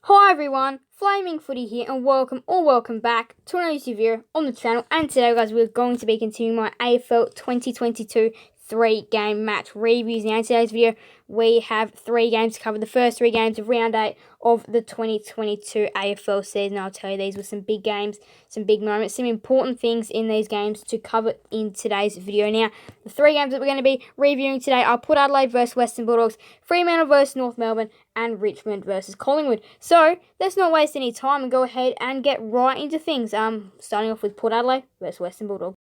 Hi everyone, Flaming Footy here and welcome back to another video on the channel. And today guys, we're going to be continuing my AFL 2022 3-game match reviews. Now in today's video, we have 3 games to cover. The first 3 games of round 8 of the 2022 AFL season. I'll tell you these were some big games, some big moments, some important things in these games to cover in today's video. Now, the 3 games that we're going to be reviewing today are Port Adelaide versus Western Bulldogs, Fremantle versus North Melbourne, and Richmond versus Collingwood. So, let's not waste any time and go ahead and get right into things. Starting off with Port Adelaide versus Western Bulldogs.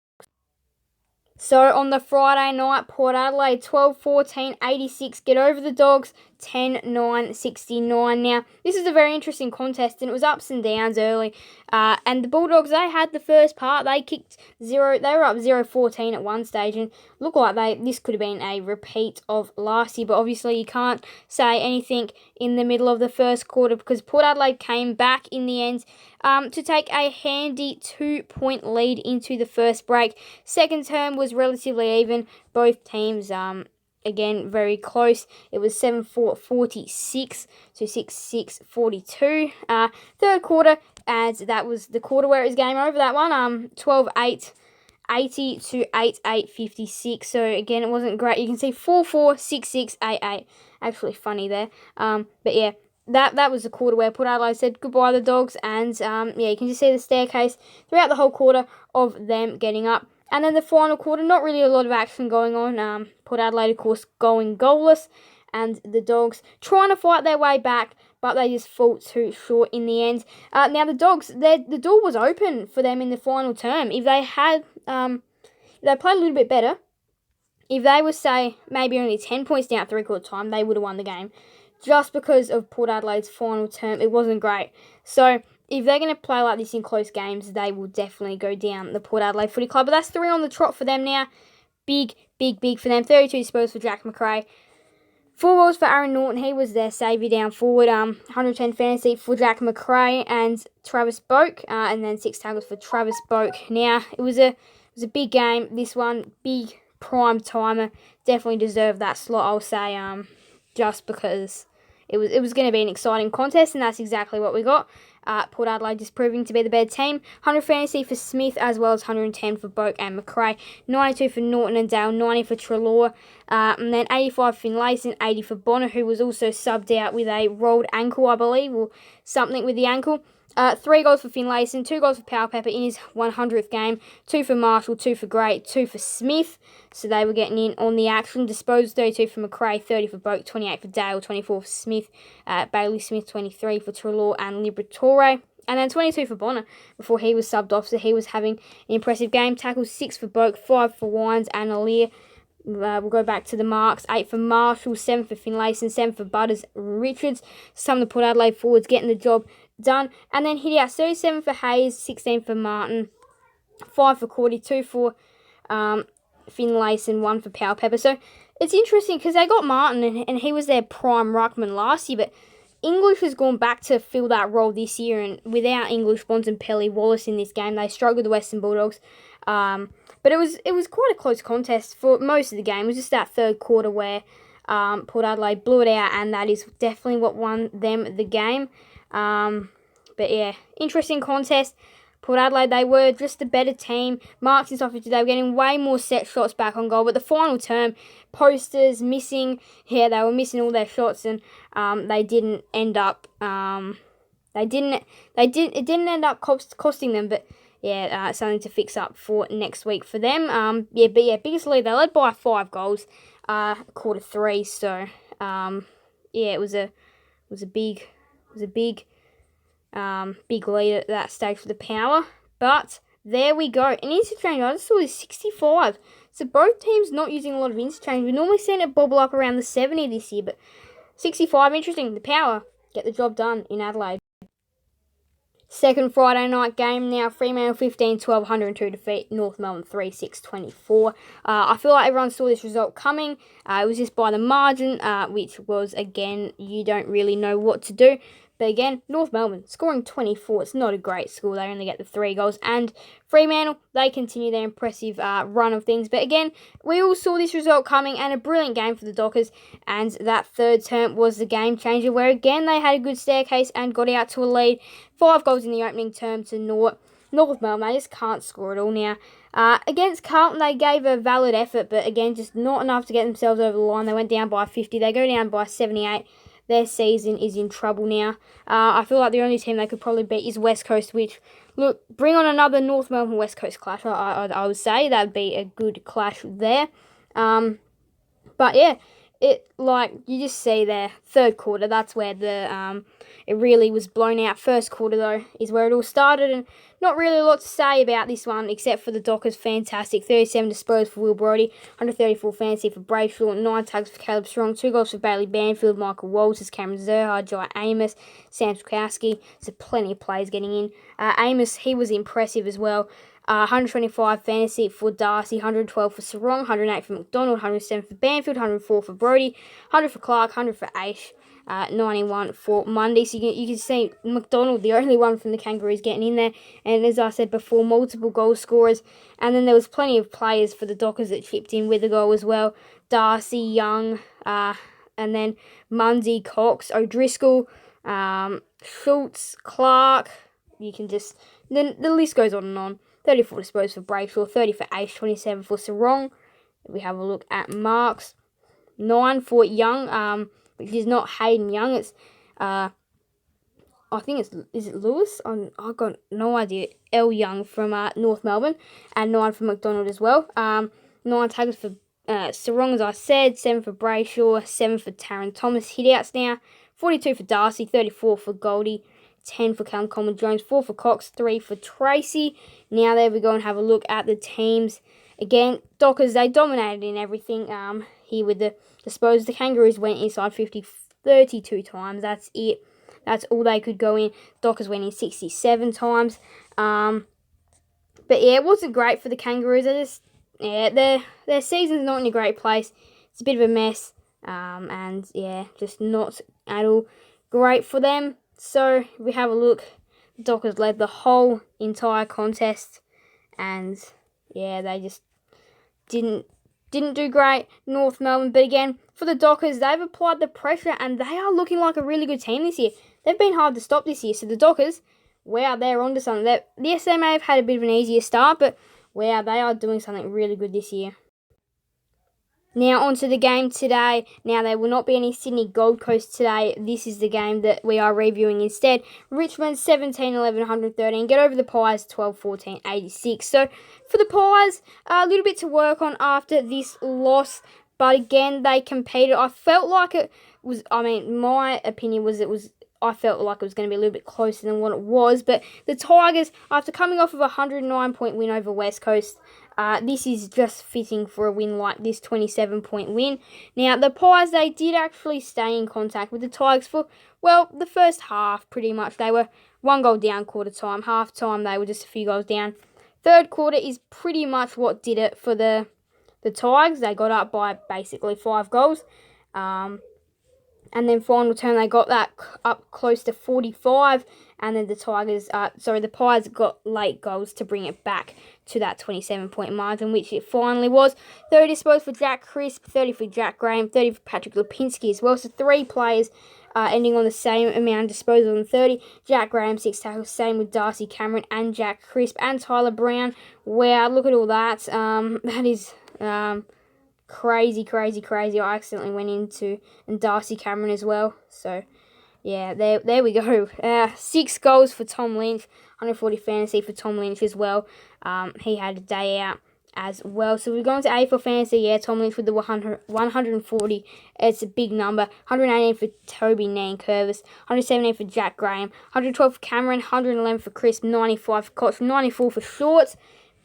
So, on the Friday night, Port Adelaide 12-14, 86, get over the Dogs, 10-9, 69. Now, this is a very interesting contest, and it was ups and downs early. And the Bulldogs, they had the first part. They kicked 0, they were up 0-14 at one stage, and looked like this could have been a repeat of last year. But obviously, you can't say anything in the middle of the first quarter, because Port Adelaide came back in the end to take a handy 2-point lead into the first break. Second term was relatively even. Both teams, again, very close. It was 7-4-46 to 6-6-42. Third quarter, as that was the quarter where it was game over, that one, 12-8. 80 to 8-8-56. So again, it wasn't great. You can see 4-4, 6-6, 8-8. Actually funny there. But yeah, that was the quarter where Port Adelaide said goodbye to the Dogs, and yeah, you can just see the staircase throughout the whole quarter of them getting up. And then the final quarter, not really a lot of action going on. Port Adelaide, of course, going goalless, and the Dogs trying to fight their way back, but they just fall too short in the end. Now the Dogs, the door was open for them in the final term. If they had, if they played a little bit better, if they were, say, maybe only 10 points down at three-quarter time, they would have won the game. Just because of Port Adelaide's final term, it wasn't great. So, if they're going to play like this in close games, they will definitely go down the Port Adelaide Footy Club. But that's 3 on the trot for them now. Big for them. 32 spurs for Jack McRae. 4 goals for Aaron Norton. He was their saviour down forward. 110 fantasy for Jack McRae and Travis Boak. And then 6 tackles for Travis Boak. Now, it was a big game. This one, big prime timer. Definitely deserved that slot, I'll say. Just because it was going to be an exciting contest, and that's exactly what we got. Port Adelaide just proving to be the better team. 100 fantasy for Smith, as well as 110 for Boak and McRae. 92 for Norton and Dale, 90 for Treloar. And then 85 for Finlayson, 80 for Bonner, who was also subbed out with a rolled ankle, I believe, or something with the ankle. 3 goals for Finlayson, 2 goals for Powell-Pepper in his 100th game, 2 for Marshall, 2 for Gray, 2 for Smith. So they were getting in on the action. Disposed 32 for McRae, 30 for Boak, 28 for Dale, 24 for Smith, Bailey Smith, 23 for Treloar and Liberatore. And then 22 for Bonner before he was subbed off. So he was having an impressive game. Tackles 6 for Boak, 5 for Wines and Alir. We'll go back to the marks. 8 for Marshall, 7 for Finlayson, 7 for Butters Richards. Some of the Port Adelaide forwards getting the job done. And then hit out 37 for Hayes, 16 for Martin, 5 for Cordy, 2 for Finlayson, 1 for Powell-Pepper. So it's interesting because they got Martin and he was their prime ruckman last year, but English has gone back to fill that role this year, and without English, Bontempelli, Wallace in this game, they struggled with the Western Bulldogs. But it was quite a close contest for most of the game. It was just that third quarter where Port Adelaide blew it out, and that is definitely what won them the game. But yeah, interesting contest. Port Adelaide, they were just the better team. Marks and stuff, they were getting way more set shots back on goal. But the final term, posters missing. Yeah, they were missing all their shots, and they didn't end up. It didn't end up costing them, but yeah, something to fix up for next week for them. Biggest lead. They led by 5 goals, quarter 3. So yeah, it was a big lead at that stage for the Power. But there we go. An interchange, I just saw is 65. So both teams not using a lot of interchange. We normally seen it bobble up around the 70 this year, but 65, interesting. The Power get the job done in Adelaide. Second Friday night game now. Fremantle 15-12, 102 defeat. North Melbourne 3-6-24. I feel like everyone saw this result coming. It was just by the margin, which was, again, you don't really know what to do. But again, North Melbourne scoring 24. It's not a great score. They only get the 3 goals. And Fremantle, they continue their impressive run of things. But again, we all saw this result coming and a brilliant game for the Dockers. And that third term was the game changer where again they had a good staircase and got out to a lead. 5 goals in the opening term to North Melbourne. They just can't score at all now. Against Carlton, they gave a valid effort, but again, just not enough to get themselves over the line. They went down by 50. They go down by 78. Their season is in trouble now. I feel like the only team they could probably beat is West Coast, which, look, bring on another North Melbourne West Coast clash. I would say that would be a good clash there. But yeah, you just see there, third quarter, that's where it really was blown out. First quarter, though, is where it all started, and not really a lot to say about this one, except for the Dockers, fantastic. 37 disposed for Will Brodie, 134 fantasy for Brayshaw, 9 tags for Caleb Strong, 2 goals for Bailey Banfield, Michael Walters, Cameron Zerhard, Jai Amos, Sam Skowski. So plenty of players getting in. Amos, he was impressive as well. 125 fantasy for Darcy, 112 for Sarong, 108 for McDonald, 107 for Banfield, 104 for Brodie, 100 for Clark, 100 for Aish, 91 for Mundy. So you can see McDonald, the only one from the Kangaroos, getting in there. And as I said before, multiple goal scorers. And then there was plenty of players for the Dockers that chipped in with a goal as well. Darcy, Young, and then Mundy, Cox, O'Driscoll, Schultz, Clark. You can just... Then the list goes on and on. 34 disposed for Brayshaw, 30 for Aish, 27 for Sarong. We have a look at marks. 9 for Young, which is not Hayden Young. It's, I think is it Lewis? I've got no idea. L Young from North Melbourne, and 9 for McDonald as well. 9 tackles for Sarong, as I said. 7 for Brayshaw, 7 for Taron Thomas. Hit-outs now. 42 for Darcy, 34 for Goldie. 10 for Callum Coleman-Jones, 4 for Cox, 3 for Tracy. Now there we go and have a look at the teams. Again, Dockers, they dominated in everything. Here with the disposals, the Kangaroos went inside 50 32 times. That's it. That's all they could go in. Dockers went in 67 times. But yeah, it wasn't great for the Kangaroos. Their season's not in a great place. It's a bit of a mess. And yeah, just not at all great for them. So, we have a look. The Dockers led the whole entire contest. And, yeah, they just didn't do great. North Melbourne. But again, for the Dockers, they've applied the pressure. And they are looking like a really good team this year. They've been hard to stop this year. So, the Dockers, wow, they're onto something. Yes, they may have had a bit of an easier start. But, wow, they are doing something really good this year. Now, on to the game today. Now, there will not be any Sydney Gold Coast today. This is the game that we are reviewing instead. Richmond 17-11-113. Get over the Pies 12-14-86. So, for the Pies, a little bit to work on after this loss. But again, they competed. I felt like it was, my opinion was I felt like it was going to be a little bit closer than what it was. But the Tigers, after coming off of a 109-point win over West Coast, this is just fitting for a win like this 27-point win. Now, the Pies, they did actually stay in contact with the Tigers for, well, the first half pretty much. They were 1 goal down quarter time. Half time, they were just a few goals down. Third quarter is pretty much what did it for the Tigers. They got up by basically 5 goals. And then final turn, they got that up close to 45. And then the Pies got late goals to bring it back to that 27-point margin, which it finally was. 30 disposed for Jack Crisp, 30 for Jack Graham, 30 for Patrick Lipinski as well. So 3 players ending on the same amount of disposal on 30. Jack Graham, 6 tackles, same with Darcy Cameron and Jack Crisp and Tyler Brown. Wow, look at all that. That is... crazy. I accidentally went into and Darcy Cameron as well. So, yeah, there we go. 6 goals for Tom Lynch. 140 fantasy for Tom Lynch as well. He had a day out as well. So we're going to AFL fantasy. Yeah, Tom Lynch with the 140. It's a big number. 118 for Toby Nankervis. 117 for Jack Graham. 112 for Cameron. 111 for Chris. 95 for Koch. 94 for Shorts.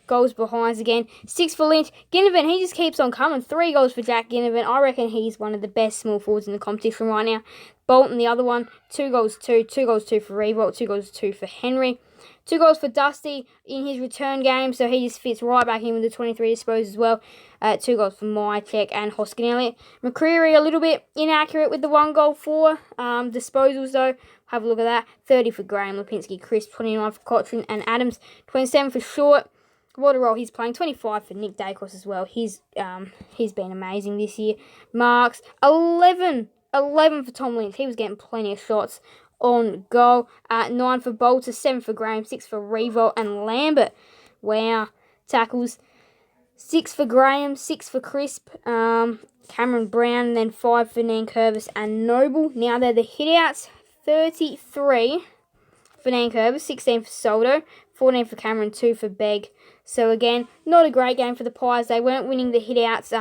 Goals behinds again. 6 for Lynch. Ginnivan, he just keeps on coming. 3 goals for Jack Ginnivan. I reckon he's one of the best small forwards in the competition right now. Bolton, the other one. 2 goals, 2. 2 goals, 2 for Revolt. 2 goals, 2 for Henry. 2 goals for Dusty in his return game, so he just fits right back in with the 23 disposals as well. 2 goals for Mycheck and Hoskin Elliott. McCreary a little bit inaccurate with the 1 goal for disposals though. Have a look at that. 30 for Graham, Lipinski, Crisp, 29 for Cotron and Adams, 27 for Short. What a role he's playing. 25 for Nick Dacos as well. He's been amazing this year. Marks, 11 for Tom Lynch. He was getting plenty of shots on goal. 9 for Bolter, 7 for Graham, 6 for Revolt and Lambert. Wow. Tackles, 6 for Graham, 6 for Crisp, Cameron Brown, and then 5 for Nankervis and Noble. Now they're the hitouts. 33 for Nankervis, 16 for Soldo, 14 for Cameron, 2 for Begg. So again, not a great game for the Pies. They weren't winning the hitouts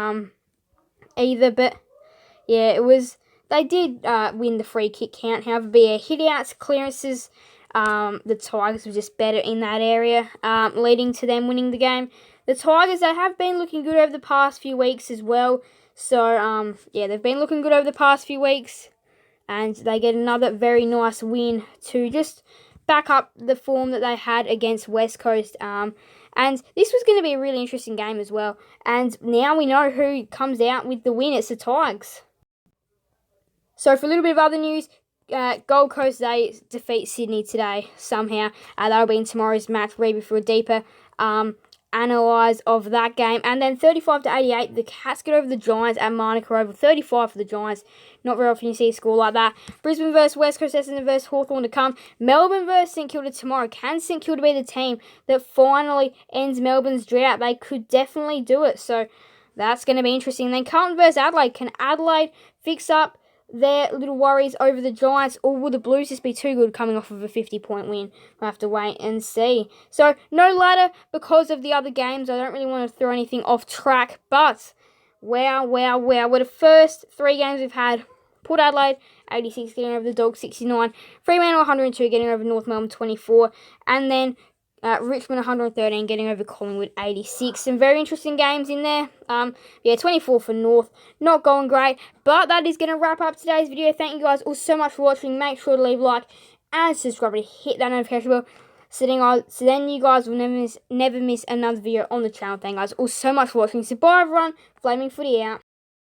either, but yeah, it was. They did win the free kick count. However, hitouts, clearances, the Tigers were just better in that area, leading to them winning the game. The Tigers, they have been looking good over the past few weeks as well. So yeah, they've been looking good over the past few weeks. And they get another very nice win to just back up the form that they had against West Coast. And this was going to be a really interesting game as well. And now we know who comes out with the win. It's the Tigers. So for a little bit of other news, Gold Coast, they defeat Sydney today somehow. That'll be in tomorrow's match. Review for a deeper analyse of that game. And then 35-88, the Cats get over the Giants at Manuka Oval. 35 for the Giants. Not very often you see a score like that. Brisbane versus West Coast, Essendon versus Hawthorn to come. Melbourne versus St Kilda tomorrow. Can St Kilda be the team that finally ends Melbourne's drought? They could definitely do it. So that's going to be interesting. Then Carlton versus Adelaide. Can Adelaide fix up their little worries over the Giants, or will the Blues just be too good coming off of a 50-point win? We'll have to wait and see. So, no ladder because of the other games. I don't really want to throw anything off track, but wow. What the first 3 games we've had. Port Adelaide, 86, getting over the Dogs, 69. Fremantle, 102, getting over North Melbourne, 24. And then Richmond, 113, getting over Collingwood, 86. Some very interesting games in there. Yeah, 24 for North. Not going great. But that is going to wrap up today's video. Thank you guys all so much for watching. Make sure to leave a like and subscribe to hit that notification bell. So then you guys will never miss another video on the channel. Thank you guys all so much for watching. So bye everyone. Flaming Footy out.